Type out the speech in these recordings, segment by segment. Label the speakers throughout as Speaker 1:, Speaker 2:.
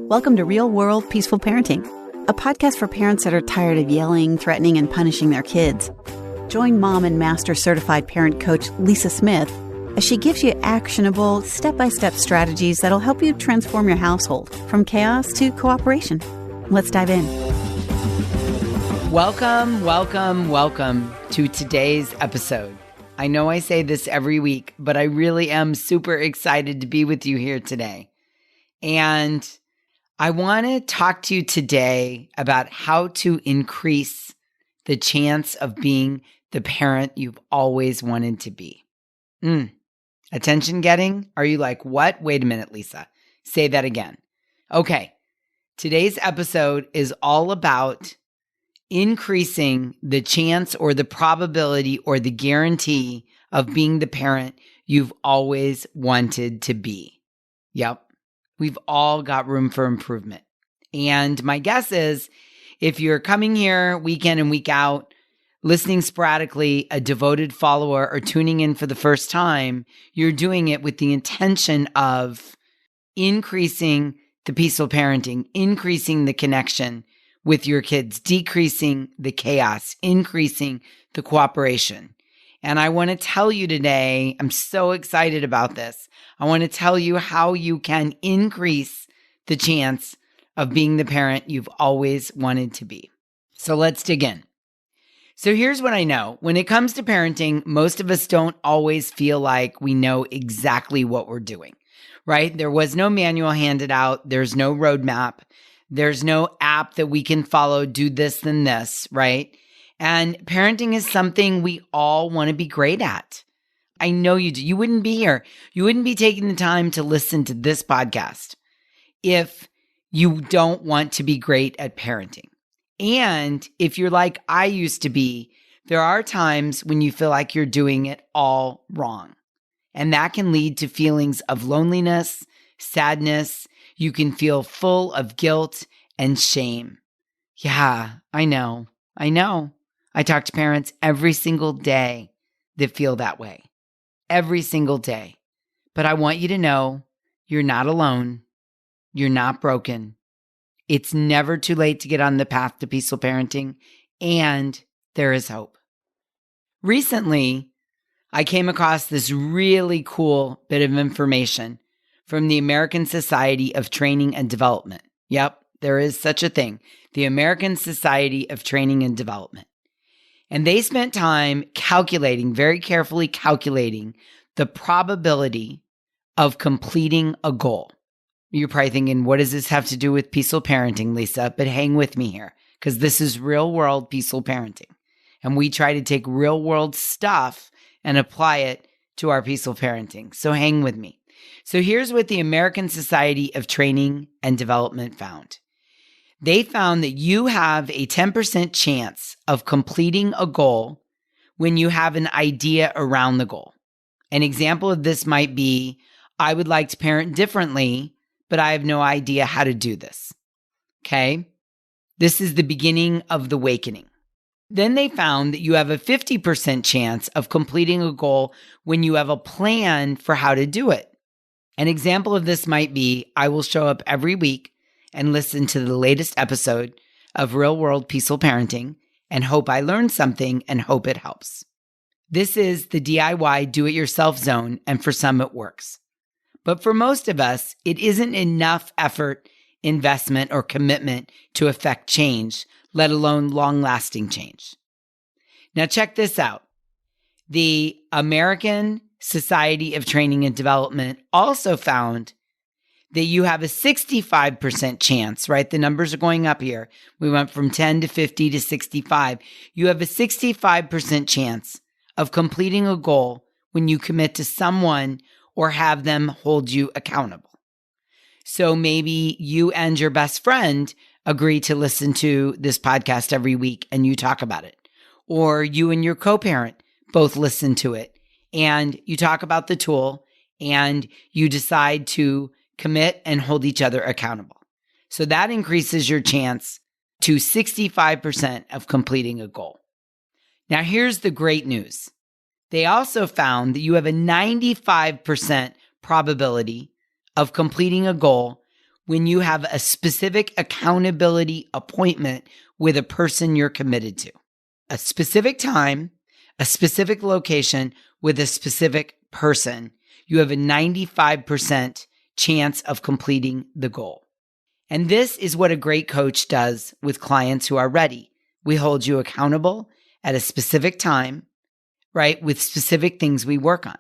Speaker 1: Welcome to Real World Peaceful Parenting, a podcast for parents that are tired of yelling, threatening, and punishing their kids. Join mom and master certified parent coach Lisa Smith as she gives you actionable, step-by-step strategies that'll help you transform your household from chaos to cooperation. Let's dive in.
Speaker 2: Welcome to today's episode. I know I say this every week, but I really am super excited to be with you here today. And I want to talk to you today about how to increase the chance of being the parent you've always wanted to be. Attention getting? Are you like, what? Wait a minute, Lisa. Say that again. Okay. Today's episode is all about increasing the chance or the probability or the guarantee of being the parent you've always wanted to be. Yep. We've all got room for improvement. And my guess is if you're coming here week in and week out, listening sporadically, a devoted follower, or tuning in for the first time, you're doing it with the intention of increasing the peaceful parenting, increasing the connection with your kids, decreasing the chaos, increasing the cooperation. And I want to tell you today, I'm so excited about this. I want to tell you how you can increase the chance of being the parent you've always wanted to be. So let's dig in. So here's what I know. When it comes to parenting, most of us don't always feel like we know exactly what we're doing, right? There was no manual handed out. There's no roadmap. There's no app that we can follow, do this, then this, right? And parenting is something we all want to be great at. I know you do. You wouldn't be here. You wouldn't be taking the time to listen to this podcast if you don't want to be great at parenting. And if you're like I used to be, there are times when you feel like you're doing it all wrong. And that can lead to feelings of loneliness, sadness. You can feel full of guilt and shame. Yeah, I know. I talk to parents every single day that feel that way. Every single day. But I want you to know you're not alone. You're not broken. It's never too late to get on the path to peaceful parenting, and there is hope. Recently, I came across this really cool bit of information from the American Society of Training and Development. Yep, there is such a thing. The American Society of Training and Development. And they spent time very carefully calculating the probability of completing a goal. You're probably thinking, what does this have to do with peaceful parenting, Lisa? But hang with me here, because this is real world peaceful parenting. And we try to take real world stuff and apply it to our peaceful parenting. So hang with me. So here's what the American Society of Training and Development found. They found that you have a 10% chance of completing a goal when you have an idea around the goal. An example of this might be, I would like to parent differently, but I have no idea how to do this. Okay? This is the beginning of the awakening. Then they found that you have a 50% chance of completing a goal when you have a plan for how to do it. An example of this might be, I will show up every week and listen to the latest episode of Real World Peaceful Parenting and hope I learn something and hope it helps. This is the DIY do-it-yourself zone, and for some it works. But for most of us, it isn't enough effort, investment, or commitment to affect change, let alone long-lasting change. Now check this out. The American Society of Training and Development also found that you have a 65% chance, right? The numbers are going up here. We went from 10 to 50 to 65. You have a 65% chance of completing a goal when you commit to someone or have them hold you accountable. So maybe you and your best friend agree to listen to this podcast every week and you talk about it. Or you and your co-parent both listen to it and you talk about the tool and you decide to commit and hold each other accountable. So that increases your chance to 65% of completing a goal. Now, here's the great news. They also found that you have a 95% probability of completing a goal when you have a specific accountability appointment with a person you're committed to. A specific time, a specific location with a specific person, you have a 95% chance of completing the goal. And this is what a great coach does with clients who are ready. We hold you accountable at a specific time, right, with specific things we work on.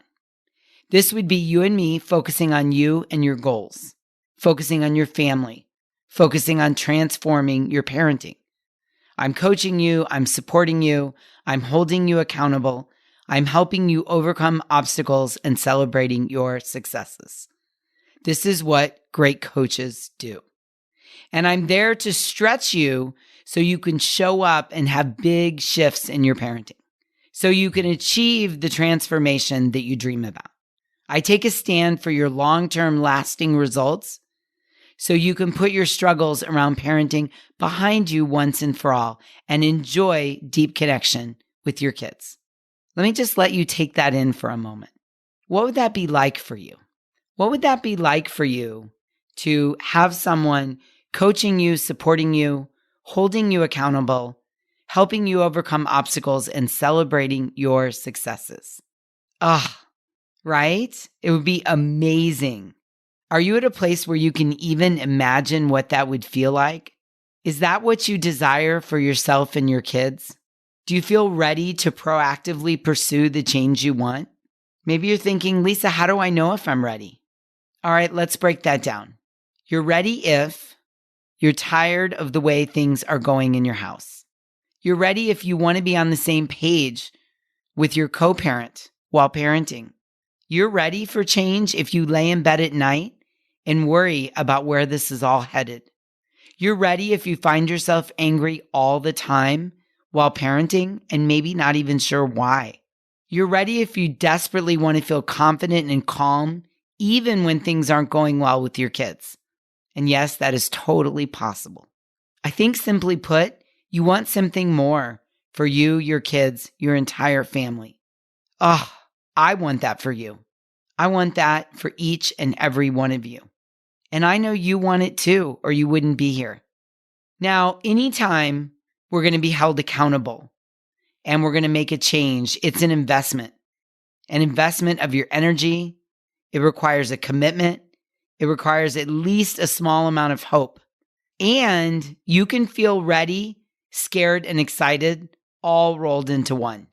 Speaker 2: This would be you and me focusing on you and your goals, focusing on your family, focusing on transforming your parenting. I'm coaching you, I'm supporting you, I'm holding you accountable, I'm helping you overcome obstacles and celebrating your successes. This is what great coaches do. And I'm there to stretch you so you can show up and have big shifts in your parenting, so you can achieve the transformation that you dream about. I take a stand for your long-term lasting results so you can put your struggles around parenting behind you once and for all and enjoy deep connection with your kids. Let me just let you take that in for a moment. What would that be like for you? What would that be like for you to have someone coaching you, supporting you, holding you accountable, helping you overcome obstacles, and celebrating your successes? Right? It would be amazing. Are you at a place where you can even imagine what that would feel like? Is that what you desire for yourself and your kids? Do you feel ready to proactively pursue the change you want? Maybe you're thinking, Lisa, how do I know if I'm ready? All right, let's break that down. You're ready if you're tired of the way things are going in your house. You're ready if you want to be on the same page with your co-parent while parenting. You're ready for change if you lay in bed at night and worry about where this is all headed. You're ready if you find yourself angry all the time while parenting and maybe not even sure why. You're ready if you desperately want to feel confident and calm even when things aren't going well with your kids. And yes, that is totally possible. I think simply put, you want something more for you, your kids, your entire family. I want that for you. I want that for each and every one of you. And I know you want it too, or you wouldn't be here. Now, anytime we're going to be held accountable and we're going to make a change, it's an investment of your energy. It requires a commitment. It requires at least a small amount of hope. And you can feel ready, scared, and excited all rolled into one.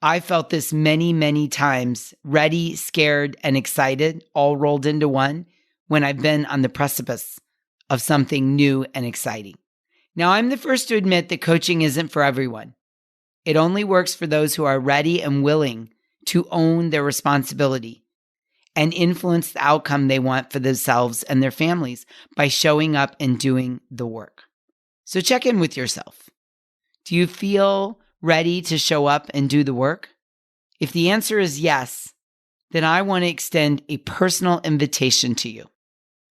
Speaker 2: I felt this many, many times, ready, scared, and excited, all rolled into one when I've been on the precipice of something new and exciting. Now, I'm the first to admit that coaching isn't for everyone. It only works for those who are ready and willing to own their responsibility and influence the outcome they want for themselves and their families by showing up and doing the work. So check in with yourself. Do you feel ready to show up and do the work? If the answer is yes, then I want to extend a personal invitation to you.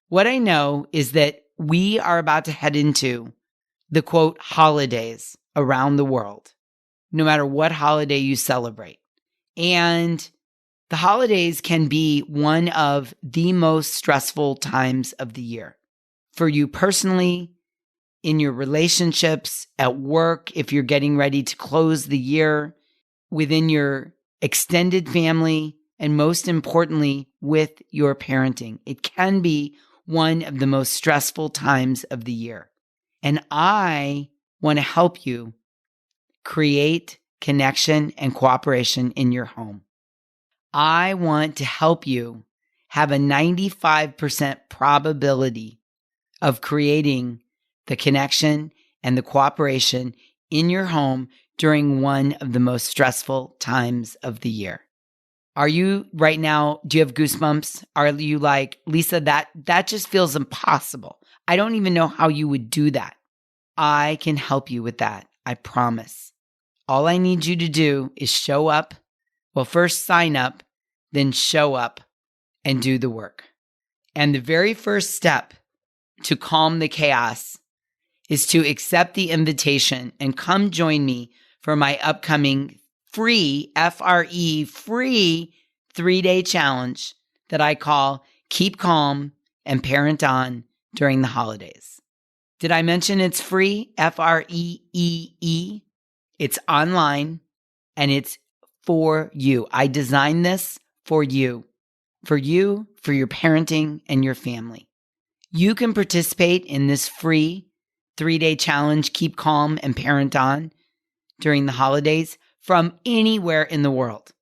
Speaker 2: What I know is that we are about to head into the quote holidays around the world, no matter what holiday you celebrate. And the holidays can be one of the most stressful times of the year for you personally, in your relationships, at work, if you're getting ready to close the year, within your extended family, and most importantly, with your parenting. It can be one of the most stressful times of the year. And I want to help you create connection and cooperation in your home. I want to help you have a 95% probability of creating the connection and the cooperation in your home during one of the most stressful times of the year. Are you right now, do you have goosebumps? Are you like, Lisa, that just feels impossible. I don't even know how you would do that. I can help you with that. I promise. All I need you to do is show up. Well, first sign up, then show up and do the work. And the very first step to calm the chaos is to accept the invitation and come join me for my upcoming free, F-R-E, free 3-day challenge that I call Keep Calm and Parent On during the holidays. Did I mention it's free? Free. It's online and it's for you. I designed this for you, for your parenting and your family. You can participate in this free 3-day challenge, Keep Calm and Parent On, during the holidays from anywhere in the world.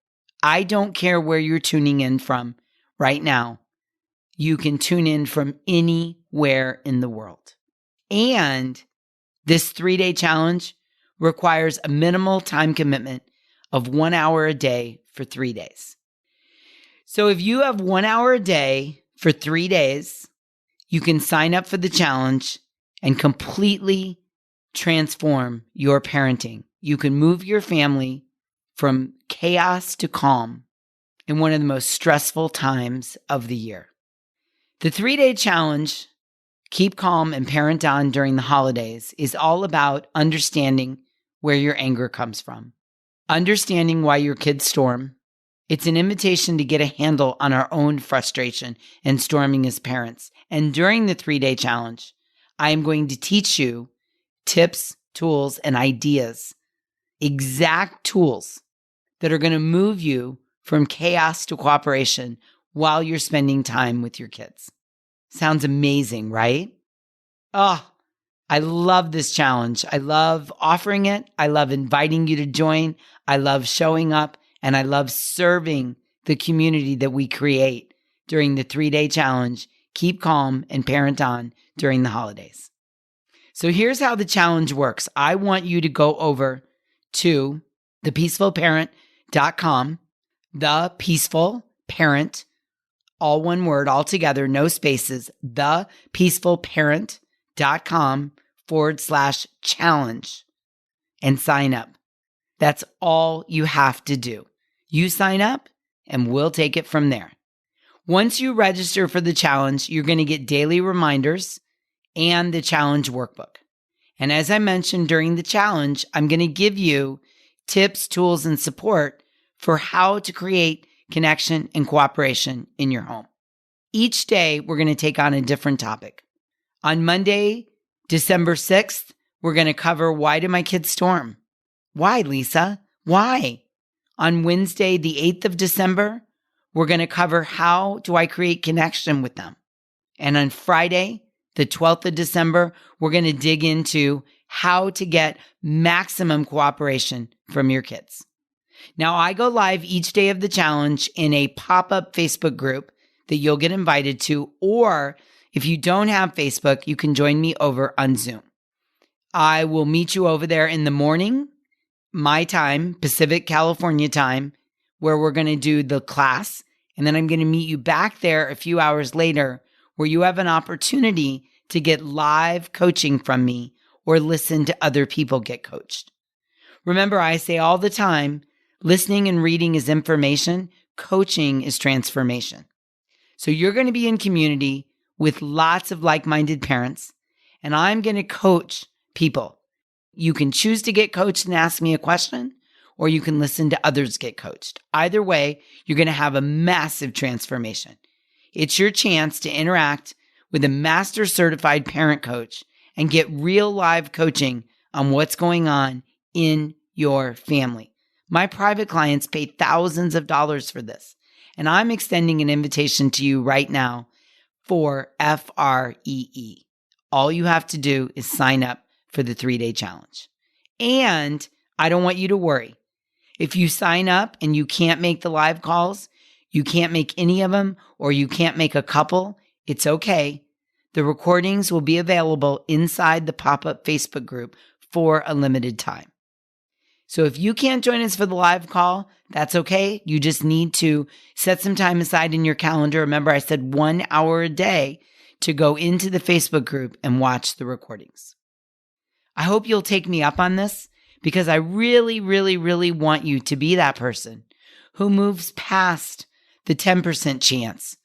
Speaker 2: I don't care where you're tuning in from right now. You can tune in from anywhere in the world. And this 3-day challenge requires a minimal time commitment of 1 hour a day for 3 days. So if you have 1 hour a day for 3 days, you can sign up for the challenge and completely transform your parenting. You can move your family from chaos to calm in one of the most stressful times of the year. The 3-day challenge, Keep Calm and Parent On during the holidays, is all about understanding where your anger comes from, understanding why your kids storm. It's an invitation to get a handle on our own frustration and storming as parents. And during the 3-day challenge, I am going to teach you tips, tools, and ideas, exact tools that are going to move you from chaos to cooperation while you're spending time with your kids. Sounds amazing, right? Oh, I love this challenge. I love offering it. I love inviting you to join. I love showing up, and I love serving the community that we create during the 3-day challenge, Keep Calm and Parent On during the holidays. So here's how the challenge works. I want you to go over to thepeacefulparent.com, thepeacefulparent, all one word, all together, no spaces, thepeacefulparent.com/challenge and sign up. That's all you have to do. You sign up and we'll take it from there. Once you register for the challenge, you're going to get daily reminders and the challenge workbook. And as I mentioned during the challenge, I'm going to give you tips, tools, and support for how to create connection and cooperation in your home. Each day, we're going to take on a different topic. On Monday, December 6th, we're going to cover why do my kids storm? Why, Lisa? Why? On Wednesday, the 8th of December, we're going to cover how do I create connection with them? And on Friday, the 12th of December, we're going to dig into how to get maximum cooperation from your kids. Now, I go live each day of the challenge in a pop-up Facebook group that you'll get invited to, or if you don't have Facebook, you can join me over on Zoom. I will meet you over there in the morning, my time, Pacific California time, where we're going to do the class. And then I'm going to meet you back there a few hours later where you have an opportunity to get live coaching from me or listen to other people get coached. Remember, I say all the time, listening and reading is information. Coaching is transformation. So you're going to be in community with lots of like-minded parents, and I'm going to coach people. You can choose to get coached and ask me a question, or you can listen to others get coached. Either way, you're going to have a massive transformation. It's your chance to interact with a master certified parent coach and get real live coaching on what's going on in your family. My private clients pay thousands of dollars for this, and I'm extending an invitation to you right now for FREE. All you have to do is sign up for the 3-day challenge. And I don't want you to worry. If you sign up and you can't make the live calls, you can't make any of them, or you can't make a couple, it's okay. The recordings will be available inside the pop-up Facebook group for a limited time. So if you can't join us for the live call, that's okay. You just need to set some time aside in your calendar. Remember, I said 1 hour a day to go into the Facebook group and watch the recordings. I hope you'll take me up on this because I really, really, really want you to be that person who moves past the 10% chance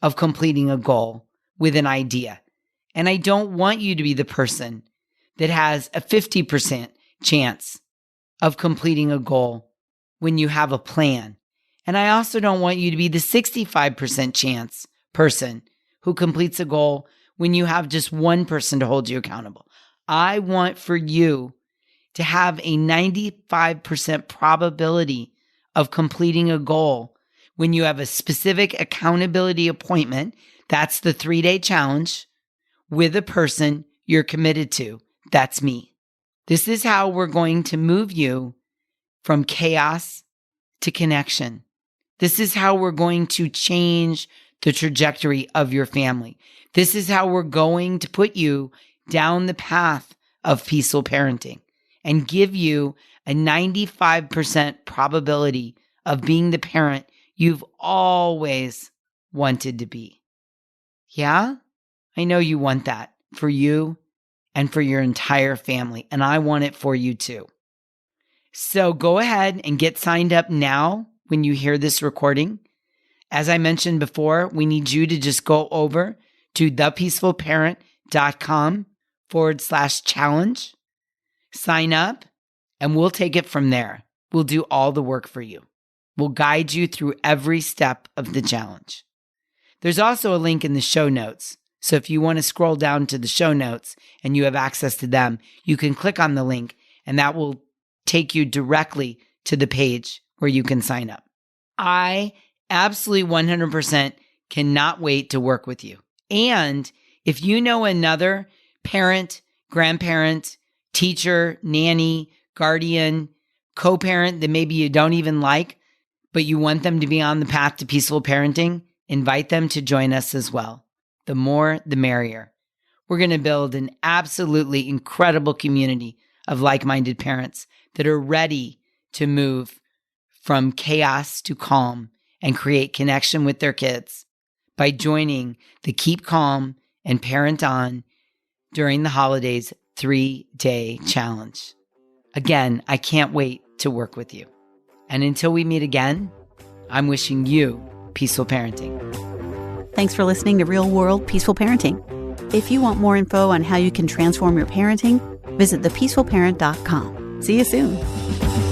Speaker 2: of completing a goal with an idea. And I don't want you to be the person that has a 50% chance of completing a goal when you have a plan. And I also don't want you to be the 65% chance person who completes a goal when you have just one person to hold you accountable. I want for you to have a 95% probability of completing a goal when you have a specific accountability appointment. That's the 3-day challenge with a person you're committed to. That's me. This is how we're going to move you from chaos to connection. This is how we're going to change the trajectory of your family. This is how we're going to put you down the path of peaceful parenting and give you a 95% probability of being the parent you've always wanted to be. Yeah, I know you want that for you and for your entire family, and I want it for you too. So go ahead and get signed up now when you hear this recording. As I mentioned before, we need you to just go over to thepeacefulparent.com/challenge, sign up, and we'll take it from there. We'll do all the work for you. We'll guide you through every step of the challenge. There's also a link in the show notes. So if you want to scroll down to the show notes and you have access to them, you can click on the link and that will take you directly to the page where you can sign up. I absolutely 100% cannot wait to work with you. And if you know another parent, grandparent, teacher, nanny, guardian, co-parent that maybe you don't even like, but you want them to be on the path to peaceful parenting, invite them to join us as well. The more, the merrier. We're going to build an absolutely incredible community of like-minded parents that are ready to move from chaos to calm and create connection with their kids by joining the Keep Calm and Parent On during the holidays 3-day challenge. Again, I can't wait to work with you. And until we meet again, I'm wishing you peaceful parenting.
Speaker 1: Thanks for listening to Real World Peaceful Parenting. If you want more info on how you can transform your parenting, visit thepeacefulparent.com. See you soon.